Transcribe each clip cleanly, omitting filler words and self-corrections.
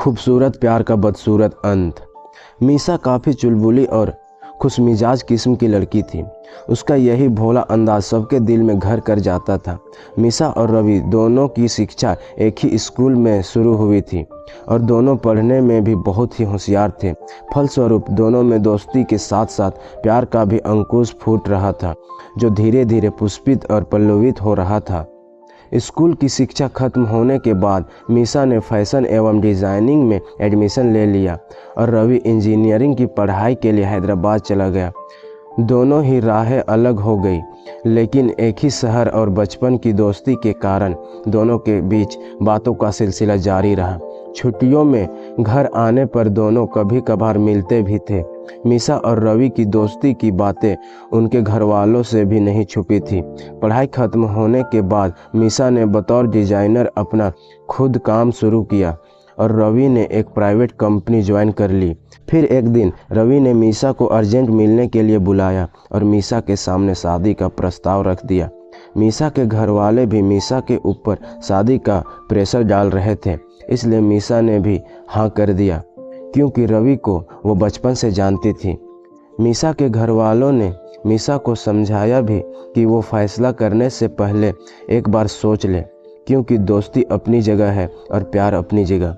खूबसूरत प्यार का बदसूरत अंत। मीसा काफ़ी चुलबुली और खुशमिजाज किस्म की लड़की थी। उसका यही भोला अंदाज सबके दिल में घर कर जाता था। मीसा और रवि दोनों की शिक्षा एक ही स्कूल में शुरू हुई थी और दोनों पढ़ने में भी बहुत ही होशियार थे। फलस्वरूप दोनों में दोस्ती के साथ साथ प्यार का भी अंकुश फूट रहा था, जो धीरे धीरे पुष्पित और पल्लवित हो रहा था। स्कूल की शिक्षा खत्म होने के बाद मीसा ने फैशन एवं डिज़ाइनिंग में एडमिशन ले लिया और रवि इंजीनियरिंग की पढ़ाई के लिए हैदराबाद चला गया। दोनों ही राहें अलग हो गई, लेकिन एक ही शहर और बचपन की दोस्ती के कारण दोनों के बीच बातों का सिलसिला जारी रहा। छुट्टियों में घर आने पर दोनों कभी कभार मिलते भी थे। मीसा और रवि की दोस्ती की बातें उनके घर वालों से भी नहीं छुपी थी। पढ़ाई खत्म होने के बाद मीसा ने बतौर डिज़ाइनर अपना खुद काम शुरू किया और रवि ने एक प्राइवेट कंपनी ज्वाइन कर ली। फिर एक दिन रवि ने मीसा को अर्जेंट मिलने के लिए बुलाया और मीसा के सामने शादी का प्रस्ताव रख दिया। मीसा के घर वाले भी मीसा के ऊपर शादी का प्रेशर डाल रहे थे, इसलिए मीसा ने भी हाँ कर दिया, क्योंकि रवि को वो बचपन से जानती थी। मीसा के घर वालों ने मीसा को समझाया भी कि वो फैसला करने से पहले एक बार सोच ले, क्योंकि दोस्ती अपनी जगह है और प्यार अपनी जगह।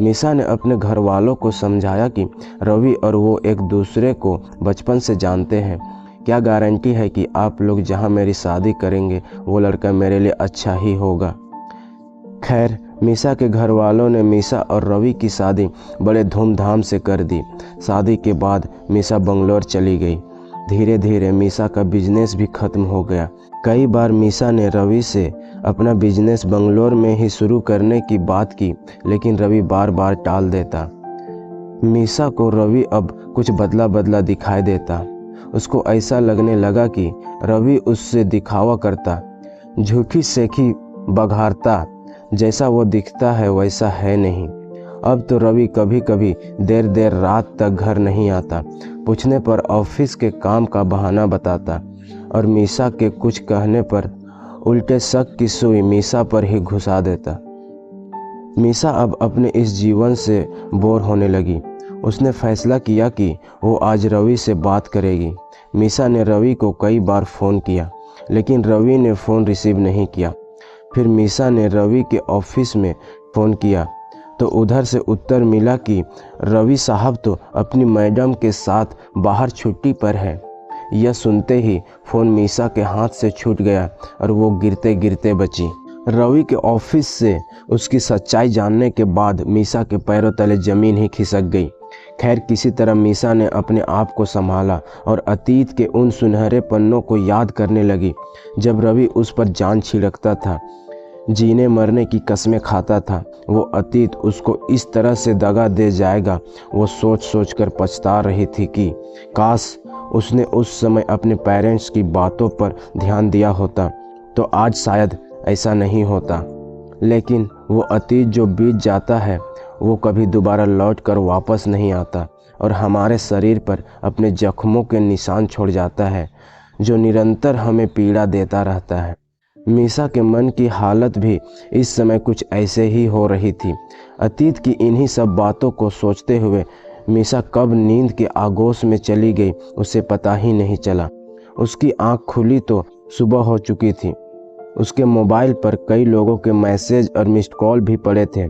मीसा ने अपने घर वालों को समझाया कि रवि और वो एक दूसरे को बचपन से जानते हैं। क्या गारंटी है कि आप लोग जहां मेरी शादी करेंगे वो लड़का मेरे लिए अच्छा ही होगा। खैर, मीसा के घर वालों ने मीसा और रवि की शादी बड़े धूमधाम से कर दी। शादी के बाद मीसा बंगलोर चली गई। धीरे धीरे मीसा का बिजनेस भी खत्म हो गया। कई बार मीसा ने रवि से अपना बिजनेस बंगलोर में ही शुरू करने की बात की, लेकिन रवि बार बार टाल देता। मीसा को रवि अब कुछ बदला बदला दिखाई देता। उसको ऐसा लगने लगा कि रवि उससे दिखावा करता, झूठी सेखी बघारता, जैसा वो दिखता है वैसा है नहीं। अब तो रवि कभी कभी देर देर रात तक घर नहीं आता। पूछने पर ऑफिस के काम का बहाना बताता और मीसा के कुछ कहने पर उल्टे शक की सुई मीसा पर ही घुसा देता। मीसा अब अपने इस जीवन से बोर होने लगी। उसने फैसला किया कि वो आज रवि से बात करेगी। मीसा ने रवि को कई बार फ़ोन किया, लेकिन रवि ने फ़ोन रिसीव नहीं किया। फिर मीसा ने रवि के ऑफिस में फ़ोन किया तो उधर से उत्तर मिला कि रवि साहब तो अपनी मैडम के साथ बाहर छुट्टी पर है। यह सुनते ही फ़ोन मीसा के हाथ से छूट गया और वो गिरते गिरते बची। रवि के ऑफिस से उसकी सच्चाई जानने के बाद मीसा के पैरों तले ज़मीन ही खिसक गई। खैर, किसी तरह मीसा ने अपने आप को संभाला और अतीत के उन सुनहरे पन्नों को याद करने लगी जब रवि उस पर जान छिड़कता था, जीने मरने की कस्में खाता था। वो अतीत उसको इस तरह से दगा दे जाएगा, वो सोच सोच कर पछता रही थी कि काश उसने उस समय अपने पेरेंट्स की बातों पर ध्यान दिया होता तो आज शायद ऐसा नहीं होता। लेकिन वो अतीत जो बीत जाता है वो कभी दोबारा लौट कर वापस नहीं आता और हमारे शरीर पर अपने जख्मों के निशान छोड़ जाता है, जो निरंतर हमें पीड़ा देता रहता है। मीसा के मन की हालत भी इस समय कुछ ऐसे ही हो रही थी। अतीत की इन्हीं सब बातों को सोचते हुए मीसा कब नींद के आगोश में चली गई उसे पता ही नहीं चला। उसकी आंख खुली तो सुबह हो चुकी थी। उसके मोबाइल पर कई लोगों के मैसेज और मिस्ड कॉल भी पड़े थे,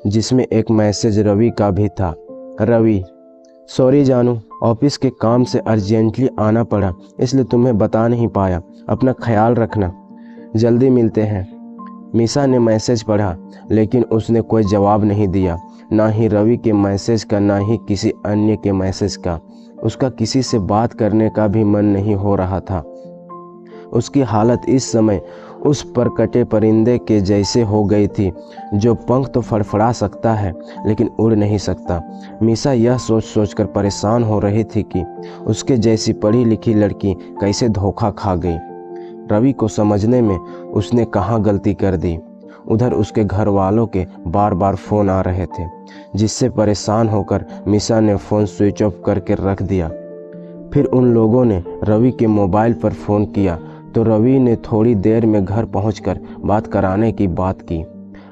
जिसमें एक मैसेज रवि का भी था। रवि, सॉरी जानू, ऑफिस के काम से अर्जेंटली आना पड़ा, इसलिए तुम्हें बता नहीं पाया। अपना ख्याल रखना, जल्दी मिलते हैं। मीसा ने मैसेज पढ़ा, लेकिन उसने कोई जवाब नहीं दिया, ना ही रवि के मैसेज का, ना ही किसी अन्य के मैसेज का। उसका किसी से बात करने का भी मन नहीं हो रहा था। उसकी हालत इस समय उस पर कटे परिंदे के जैसे हो गई थी, जो पंख तो फड़फड़ा सकता है लेकिन उड़ नहीं सकता। मीसा यह सोच सोच कर परेशान हो रही थी कि उसके जैसी पढ़ी लिखी लड़की कैसे धोखा खा गई। रवि को समझने में उसने कहाँ गलती कर दी। उधर उसके घर वालों के बार बार फ़ोन आ रहे थे, जिससे परेशान होकर मीसा ने फ़ोन स्विच ऑफ करके रख दिया। फिर उन लोगों ने रवि के मोबाइल पर फ़ोन किया तो रवि ने थोड़ी देर में घर पहुंचकर बात कराने की बात की।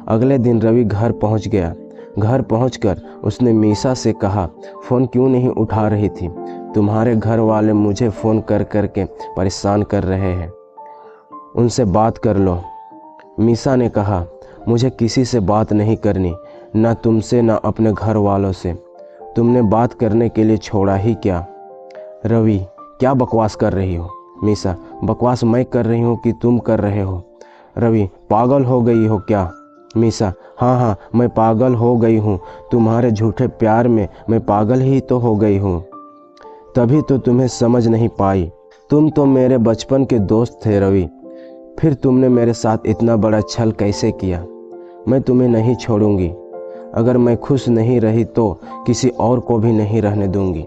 अगले दिन रवि घर पहुंच गया। घर पहुंचकर उसने मीसा से कहा, फ़ोन क्यों नहीं उठा रही थी? तुम्हारे घर वाले मुझे फ़ोन कर कर के परेशान कर रहे हैं, उनसे बात कर लो। मीसा ने कहा, मुझे किसी से बात नहीं करनी, ना तुमसे ना अपने घर वालों से। तुमने बात करने के लिए छोड़ा ही क्या? रवि, क्या बकवास कर रही हो? मीसा, बकवास मैं कर रही हूँ कि तुम कर रहे हो? रवि, पागल हो गई हो क्या? मीसा, हाँ, मैं पागल हो गई हूँ। तुम्हारे झूठे प्यार में मैं पागल ही तो हो गई हूँ, तभी तो तुम्हें समझ नहीं पाई। तुम तो मेरे बचपन के दोस्त थे रवि, फिर तुमने मेरे साथ इतना बड़ा छल कैसे किया? मैं तुम्हें नहीं छोड़ूंगी। अगर मैं खुश नहीं रही तो किसी और को भी नहीं रहने दूंगी।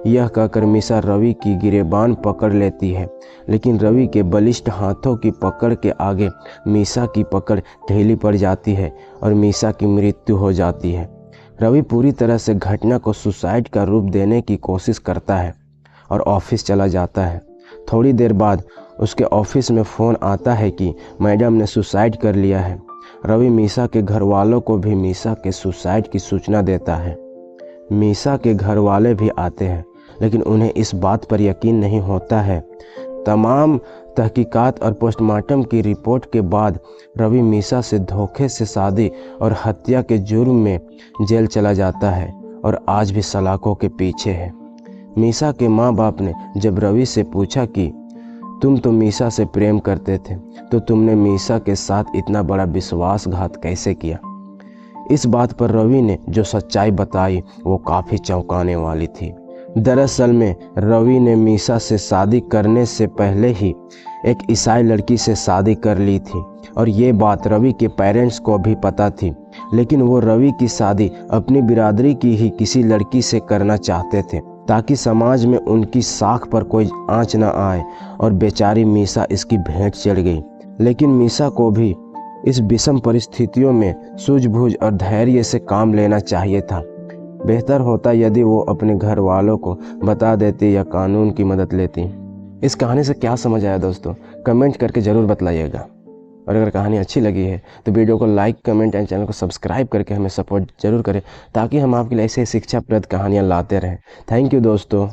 यह कहकर मीसा रवि की गिरेबान पकड़ लेती है, लेकिन रवि के बलिष्ठ हाथों की पकड़ के आगे मीसा की पकड़ ढीली पड़ जाती है और मीसा की मृत्यु हो जाती है। रवि पूरी तरह से घटना को सुसाइड का रूप देने की कोशिश करता है और ऑफिस चला जाता है। थोड़ी देर बाद उसके ऑफिस में फ़ोन आता है कि मैडम ने सुसाइड कर लिया है। रवि मीसा के घर वालों को भी मीसा के सुसाइड की सूचना देता है। मीसा के घर वाले भी आते हैं, लेकिन उन्हें इस बात पर यकीन नहीं होता है। तमाम तहकीकात और पोस्टमार्टम की रिपोर्ट के बाद रवि मीसा से धोखे से शादी और हत्या के जुर्म में जेल चला जाता है और आज भी सलाखों के पीछे है। मीसा के माँ बाप ने जब रवि से पूछा कि तुम तो मीसा से प्रेम करते थे, तो तुमने मीसा के साथ इतना बड़ा विश्वासघात कैसे किया? इस बात पर रवि ने जो सच्चाई बताई वो काफ़ी चौंकाने वाली थी। दरअसल में रवि ने मीसा से शादी करने से पहले ही एक ईसाई लड़की से शादी कर ली थी और ये बात रवि के पेरेंट्स को भी पता थी, लेकिन वो रवि की शादी अपनी बिरादरी की ही किसी लड़की से करना चाहते थे ताकि समाज में उनकी साख पर कोई आंच न आए, और बेचारी मीसा इसकी भेंट चढ़ गई। लेकिन मीसा को भी इस विषम परिस्थितियों में सूझबूझ और धैर्य से काम लेना चाहिए था। बेहतर होता यदि वो अपने घर वालों को बता देती या कानून की मदद लेती। इस कहानी से क्या समझ आया दोस्तों, कमेंट करके ज़रूर बतलाइएगा। और अगर कहानी अच्छी लगी है तो वीडियो को लाइक, कमेंट एंड चैनल को सब्सक्राइब करके हमें सपोर्ट जरूर करें, ताकि हम आपके लिए ऐसे शिक्षाप्रद कहानियाँ लाते रहें। थैंक यू दोस्तों।